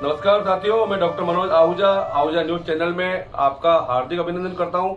नमस्कार साथियों, मैं doctor Manoj Ahuja Ahuja news channel में आपका हार्दिक अभिनंदन करता हूं।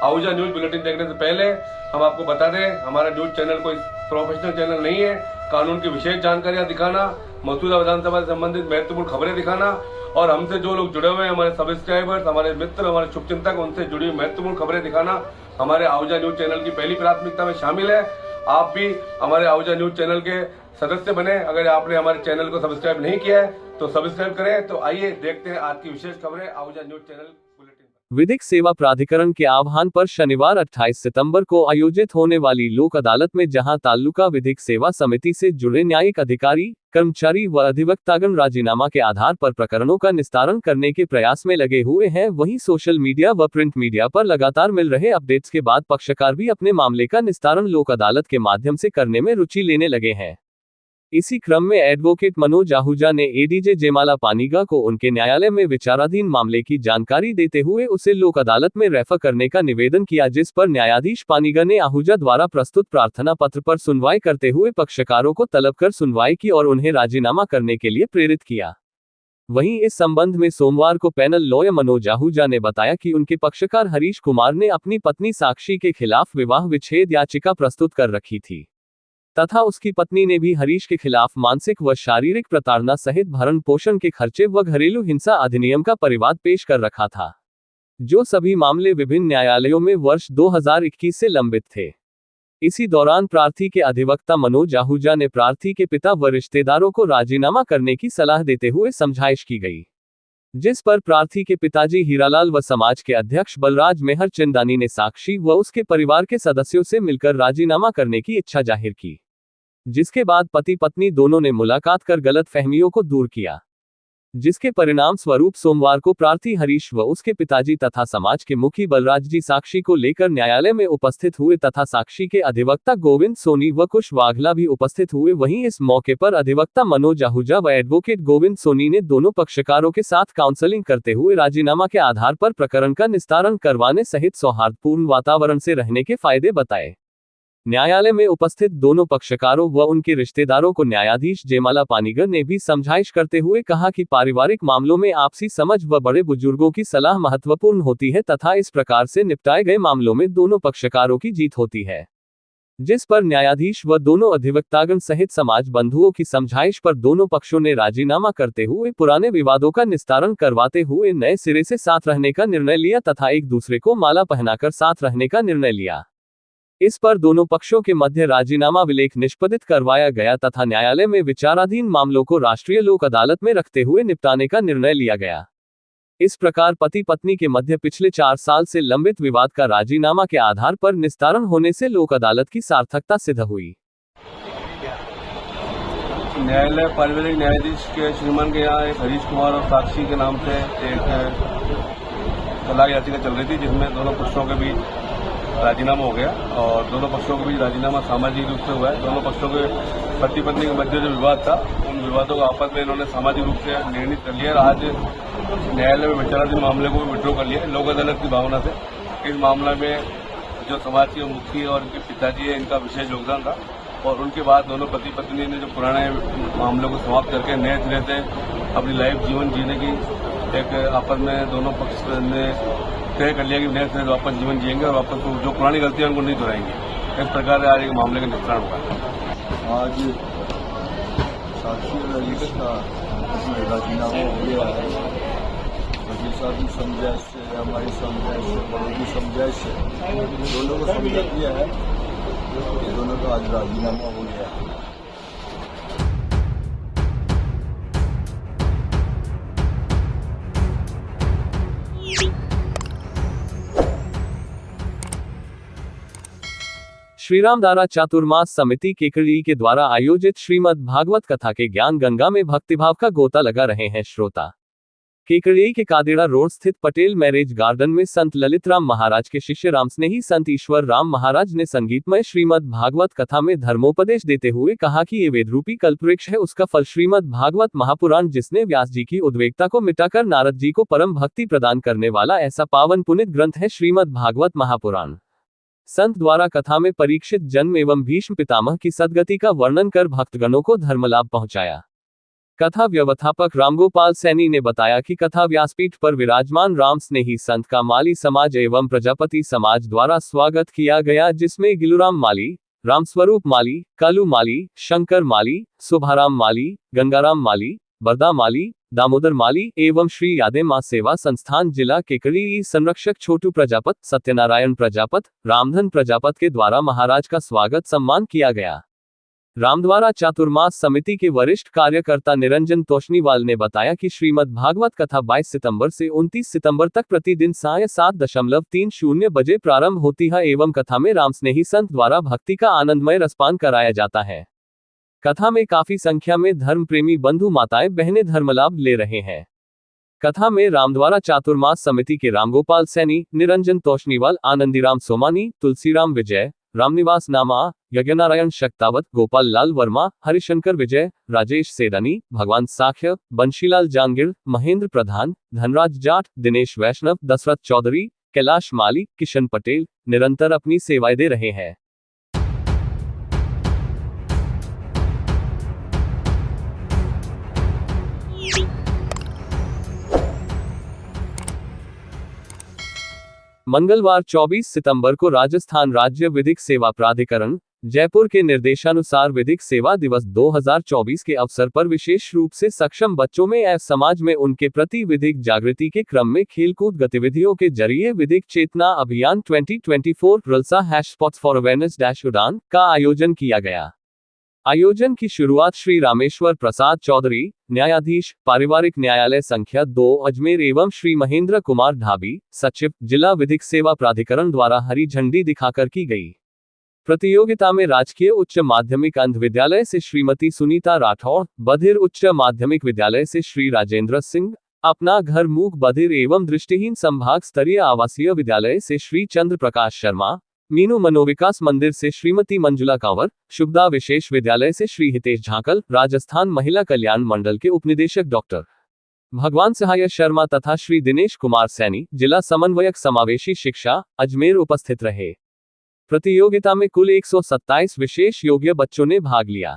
आहूजा न्यूज बुलेटिन देखने से पहले हम आपको बता दें, हमारा न्यूज चैनल कोई प्रोफेशनल चैनल नहीं है। कानून की विशेष जानकारियां दिखाना, मौजूदा विधानसभा से संबंधित महत्वपूर्ण खबरें दिखाना और हमसे जो लोग जुड़े हुए हैं, हमारे सब्सक्राइबर्स, हमारे मित्र, हमारे शुभचिंतक, उनसे जुड़ी हुई महत्वपूर्ण खबरें दिखाना हमारे आहूजा न्यूज चैनल की पहली प्राथमिकता में शामिल है। आप भी हमारे आहूजा न्यूज चैनल के सदस्य बने। अगर आपने हमारे चैनल को सब्सक्राइब नहीं किया है तो सब्सक्राइब करें। तो आइए देखते हैं आज की विशेष खबरें आहूजा न्यूज चैनल बुलेटिन। विधिक सेवा प्राधिकरण के आह्वान पर शनिवार 28 सितंबर को आयोजित होने वाली लोक अदालत में जहां तालुका विधिक सेवा समिति से जुड़े न्यायिक अधिकारी, कर्मचारी व अधिवक्तागण राजीनामा के आधार पर प्रकरणों का निस्तारण करने के प्रयास में लगे हुए हैं, वहीं सोशल मीडिया व प्रिंट मीडिया पर लगातार मिल रहे अपडेट्स के बाद पक्षकार भी अपने मामले का निस्तारण लोक अदालत के माध्यम से करने में रुचि लेने लगे हैं। इसी क्रम में एडवोकेट मनोज आहूजा ने एडीजे जयमाला पानीगा को उनके न्यायालय में विचाराधीन मामले की जानकारी देते हुए उसे लोक अदालत में रेफर करने का निवेदन किया, जिस पर न्यायाधीश पानीगा ने आहूजा द्वारा प्रस्तुत प्रार्थना पत्र पर सुनवाई करते हुए पक्षकारों को तलब कर सुनवाई की और उन्हें राजीनामा करने के लिए प्रेरित किया। वहीं इस संबंध में सोमवार को पैनल लॉयर मनोज आहूजा ने बताया कि उनके पक्षकार हरीश कुमार ने अपनी पत्नी साक्षी के खिलाफ विवाह विच्छेद याचिका प्रस्तुत कर रखी थी तथा उसकी पत्नी ने भी हरीश के खिलाफ मानसिक व शारीरिक प्रताड़ना सहित भरण पोषण के खर्चे व घरेलू हिंसा अधिनियम का परिवाद पेश कर रखा था, जो सभी मामले विभिन्न न्यायालयों में वर्ष 2021 से लंबित थे। इसी दौरान प्रार्थी के अधिवक्ता मनोज आहूजा ने प्रार्थी के पिता व रिश्तेदारों को राजीनामा करने की सलाह देते हुए समझाइश की गई, जिस पर प्रार्थी के पिताजी हीरालाल व समाज के अध्यक्ष बलराज मेहर चंदानी ने साक्षी व उसके परिवार के सदस्यों से मिलकर राजीनामा करने की इच्छा जाहिर की, जिसके बाद पति पत्नी दोनों ने मुलाकात कर गलत फहमियों को दूर किया, जिसके परिणाम स्वरूप सोमवार को प्रार्थी हरीश व उसके पिताजी तथा समाज के मुखी बलराज जी साक्षी को लेकर न्यायालय में उपस्थित हुए तथा साक्षी के अधिवक्ता गोविंद सोनी व कुश वाघला भी उपस्थित हुए। वहीं इस मौके पर अधिवक्ता मनोज आहूजा व एडवोकेट गोविंद सोनी ने दोनों पक्षकारों के साथ काउंसलिंग करते हुए राजीनामा के आधार पर प्रकरण का निस्तारण करवाने सहित सौहार्दपूर्ण वातावरण से रहने के फायदे बताए। न्यायालय में उपस्थित दोनों पक्षकारों व उनके रिश्तेदारों को न्यायाधीश जयमाला पानीगर ने भी समझाइश करते हुए कहा कि पारिवारिक मामलों में आपसी समझ व बड़े बुजुर्गों की सलाह महत्वपूर्ण होती है तथा इस प्रकार से निपटाए गए मामलों में दोनों पक्षकारों की जीत होती है, जिस पर न्यायाधीश व दोनों अधिवक्तागण सहित समाज बंधुओं की समझाइश पर दोनों पक्षों ने राजीनामा करते हुए पुराने विवादों का निस्तारण करवाते हुए नए सिरे से साथ रहने का निर्णय लिया तथा एक दूसरे को माला पहनाकर साथ रहने का निर्णय लिया। इस पर दोनों पक्षों के मध्य राजीनामा विलेख निष्पादित करवाया गया तथा न्यायालय में विचाराधीन मामलों को राष्ट्रीय लोक अदालत में रखते हुए निपटाने का निर्णय लिया गया। इस प्रकार पति पत्नी के मध्य पिछले 4 साल से लंबित विवाद का राजीनामा के आधार पर निस्तारण होने से लोक अदालत की सार्थकता सिद्ध हुई। न्यायालय पारिवारिक न्यायाधीश के श्रीमान के यहाँ एक हरीश कुमार और साक्षी के नाम से एक तलाक याचिका चल रही थी, जिसमें दोनों पक्षों के बीच राजीनामा हो गया और दोनों पक्षों के बीच राजीनामा सामाजिक रूप से हुआ है। दोनों पक्षों के पति पत्नी के मध्य जो विवाद था, उन विवादों को आपस में इन्होंने सामाजिक रूप से निर्णित कर लिया और आज न्यायालय में विचाराधीन मामले को भी विड्रॉ कर लिया लोक अदालत की भावना से। इस मामले में जो समाज के मुखी और उनके पिताजी है, इनका विशेष योगदान था और उनके बाद दोनों पति पत्नी ने जो पुराने मामलों को समाप्त करके नए सिरे से अपनी लाइफ जीवन जीने की एक आपस में दोनों पक्ष ने तय कर लिया कि नए सिरे से वापस जीवन जिएंगे और वापस जो पुरानी गलतियां उनको नहीं दोहराएंगे। इस प्रकार आज एक मामले का निस्तारण हुआ। आज साक्षी और हरीश का राजीनामा हो गया है। वकील साहब की समझाइश से, हमारी समझाइश से, बड़ों की समझाइश से दोनों को समझा दिया है कि दोनों का आज राजीनामा हो गया है। श्रीराम दारा चातुर्मास समिति केकड़ी के द्वारा आयोजित श्रीमद् भागवत कथा के ज्ञान गंगा में भक्तिभाव का गोता लगा रहे हैं श्रोता। केकड़ी के कादेड़ा रोड स्थित पटेल मैरिज गार्डन में संत ललित राम महाराज के शिष्य रामस्नेही संत ईश्वर राम महाराज ने संगीतमय श्रीमद् भागवत कथा में धर्मोपदेश देते हुए कहा कि ये वेदरूपी कल्पवृक्ष है, उसका फल श्रीमद् भागवत महापुराण, जिसने व्यास जी की उद्वेगता को मिटाकर नारद जी को परम भक्ति प्रदान करने वाला ऐसा पावन पुनित ग्रंथ है श्रीमद् भागवत महापुराण। संत द्वारा कथा में परीक्षित जन्म एवं भीष्म पितामह की सद्गति का वर्णन कर भक्तगणों को धर्मलाभ पहुंचाया। कथा व्यवस्थापक रामगोपाल सैनी ने बताया कि कथा व्यासपीठ पर विराजमान राम स्नेही संत का माली समाज एवं प्रजापति समाज द्वारा स्वागत किया गया, जिसमें गिलूराम माली, रामस्वरूप माली, कालू माली, शंकर माली, शोभाराम माली, गंगाराम माली, बरदा माली, दामोदर माली एवं श्री यादे मां सेवा संस्थान जिला केकड़ी संरक्षक छोटू प्रजापत, सत्यनारायण प्रजापत, रामधन प्रजापत के द्वारा महाराज का स्वागत सम्मान किया गया। रामद्वारा चातुर्मास समिति के वरिष्ठ कार्यकर्ता निरंजन तोषनीवाल ने बताया कि श्रीमद् भागवत कथा 22 सितंबर से 29 सितंबर तक प्रतिदिन साय 7:30 बजे प्रारंभ होती है एवं कथा में रामस्नेही संत द्वारा भक्ति का आनंदमय रसपान कराया जाता है। कथा में काफी संख्या में धर्म प्रेमी बंधु माताएं बहनें धर्मलाभ ले रहे हैं। कथा में रामद्वारा चातुर्मास समिति के रामगोपाल सैनी, निरंजन तोषनीवाल, आनंदीराम सोमानी, तुलसीराम विजय, रामनिवास नामा, यज्ञनारायण शक्तावत, गोपाल लाल वर्मा, हरिशंकर विजय, राजेश सेदानी, भगवान साख्य, बंशीलाल जांगिड़, महेंद्र प्रधान, धनराज जाट, दिनेश वैष्णव, दशरथ चौधरी, कैलाश माली, किशन पटेल निरंतर अपनी सेवाएं दे रहे हैं। मंगलवार 24 सितंबर को राजस्थान राज्य विधिक सेवा प्राधिकरण जयपुर के निर्देशानुसार विधिक सेवा दिवस 2024 के अवसर पर विशेष रूप से सक्षम बच्चों में एवं समाज में उनके प्रति विधिक जागृति के क्रम में खेलकूद गतिविधियों के जरिए विधिक चेतना अभियान 2024 रलसा #Spots for Awareness उड़ान का आयोजन किया गया। आयोजन की शुरुआत श्री रामेश्वर प्रसाद चौधरी, न्यायाधीश, पारिवारिक न्यायालय संख्या 2 अजमेर एवं श्री महेंद्र कुमार ढाबी, सचिव, जिला विधिक सेवा प्राधिकरण द्वारा हरी झंडी दिखाकर की गई। प्रतियोगिता में राजकीय उच्च माध्यमिक अंध विद्यालय से श्रीमती सुनीता राठौड़, बधिर उच्च माध्यमिक विद्यालय से श्री राजेंद्र सिंह, अपना घर मूक बधिर एवं दृष्टिहीन संभाग स्तरीय आवासीय विद्यालय से श्री चंद्र प्रकाश शर्मा, मीनू मनोविकास मंदिर से श्रीमती मंजुला कांवर, शुभदा विशेष विद्यालय से श्री हितेश झांकल, राजस्थान महिला कल्याण मंडल के उपनिदेशक डॉक्टर भगवान सहाय शर्मा तथा श्री दिनेश कुमार सैनी, जिला समन्वयक समावेशी शिक्षा, अजमेर उपस्थित रहे। प्रतियोगिता में कुल 127 विशेष योग्य बच्चों ने भाग लिया।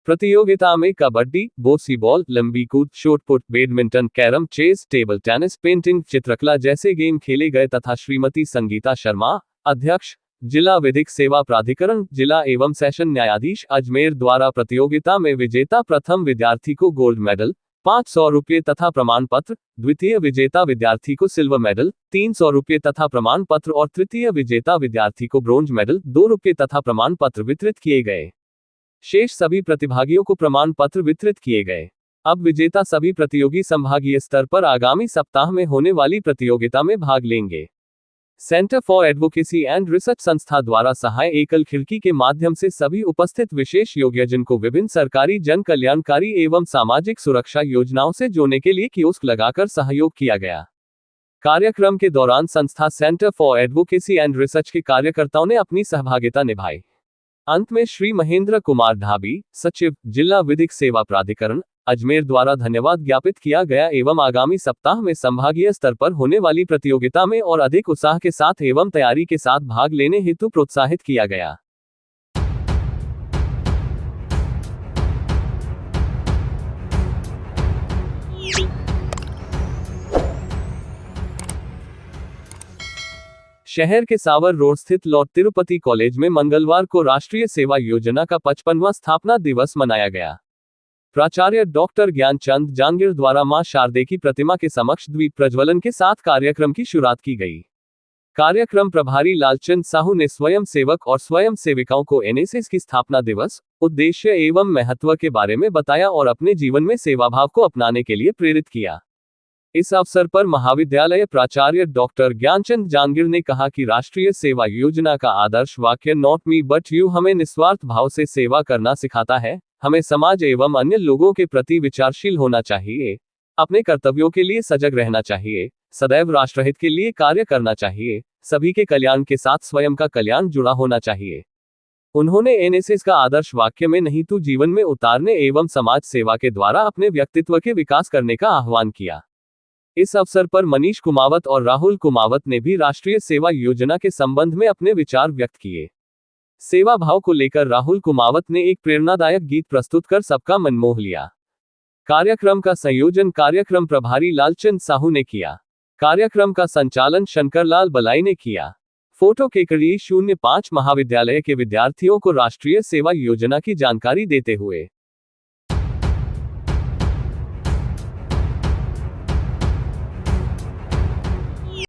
प्रतियोगिता में कबड्डी, बोसी बॉल, लंबी कूद, shot put, badminton, carrom, chess, table tennis, painting, चित्रकला जैसे गेम खेले गए तथा श्रीमती संगीता शर्मा, अध्यक्ष, जिला विधिक सेवा प्राधिकरण, जिला एवं सेशन न्यायाधीश अजमेर द्वारा प्रतियोगिता में विजेता प्रथम विद्यार्थी को गोल्ड मेडल 500 रुपये तथा प्रमाण पत्र, द्वितीय विजेता विद्यार्थी को सिल्वर मेडल 300 रुपये तथा प्रमाण पत्र और तृतीय विजेता विद्यार्थी को ब्रोंज मेडल 2 रुपये तथा प्रमाण पत्र वितरित किए गए। शेष सभी प्रतिभागियों को प्रमाण पत्र वितरित किए गए। अब विजेता सभी प्रतियोगी संभागीय स्तर पर आगामी सप्ताह में होने वाली प्रतियोगिता में भाग लेंगे। Centre for advocacy and research संस्था द्वारा सहाय एकल खिड़की के माध्यम से सभी उपस्थित विशेष योग्यजन को विभिन्न सरकारी जन कल्याणकारी एवं सामाजिक सुरक्षा योजनाओं से जोड़ने के लिए कियोस्क लगाकर सहयोग किया गया। कार्यक्रम के दौरान संस्था centre for advocacy and research के कार्यकर्ताओं ने अपनी सहभागिता निभाई। अंत में श्री महेंद्र कुमार ढाबी, सचिव, जिला विधिक सेवा प्राधिकरण अजमेर द्वारा धन्यवाद ज्ञापित किया गया एवं आगामी सप्ताह में संभागीय स्तर पर होने वाली प्रतियोगिता में और अधिक उत्साह के साथ एवं तैयारी के साथ भाग लेने हेतु प्रोत्साहित किया गया। शहर के सावर रोड स्थित लॉर्ड तिरुपति कॉलेज में मंगलवार को राष्ट्रीय सेवा योजना का 55वां स्थापना दिवस मनाया गया। प्राचार्य डॉक्टर ज्ञानचंद जांगिड़ द्वारा मां शारदे की प्रतिमा के समक्ष दीप प्रज्वलन के साथ कार्यक्रम की शुरुआत की गई। कार्यक्रम प्रभारी लालचंद साहू ने स्वयं सेवक और स्वयं सेविकाओं को एनएसएस की स्थापना दिवस, उद्देश्य एवं महत्व के बारे में बताया और अपने जीवन में सेवाभाव को अपनाने के लिए प्रेरित किया। इस अवसर पर महाविद्यालय प्राचार्य डॉक्टर ज्ञानचंद जांगिड़ ने कहा कि राष्ट्रीय सेवा योजना का आदर्श वाक्य नॉट मी बट यू हमें निस्वार्थ भाव से सेवा करना सिखाता है। हमें समाज एवं अन्य लोगों के प्रति विचारशील होना चाहिए, अपने कर्तव्यों के लिए सजग रहना चाहिए, सदैव राष्ट्रहित के लिए कार्य करना चाहिए, सभी के कल्याण के साथ स्वयं का कल्याण जुड़ा होना चाहिए। उन्होंने एनएसएस का आदर्श वाक्य में नहीं तो जीवन में उतारने एवं समाज सेवा के द्वारा अपने व्यक्तित्व के विकास करने का आह्वान किया। इस अवसर पर मनीष कुमावत और राहुल कुमावत ने भी राष्ट्रीय सेवा योजना के संबंध में अपने विचार व्यक्त किए। सेवा भाव को लेकर राहुल कुमावत ने एक प्रेरणादायक गीत प्रस्तुत कर सबका मन मोह लिया। कार्यक्रम का संयोजन कार्यक्रम प्रभारी लालचंद साहू ने किया। कार्यक्रम का संचालन शंकरलाल बलाई ने किया। फोटो केकड़ी 05 महाविद्यालय के विद्यार्थियों को राष्ट्रीय सेवा योजना की जानकारी देते हुए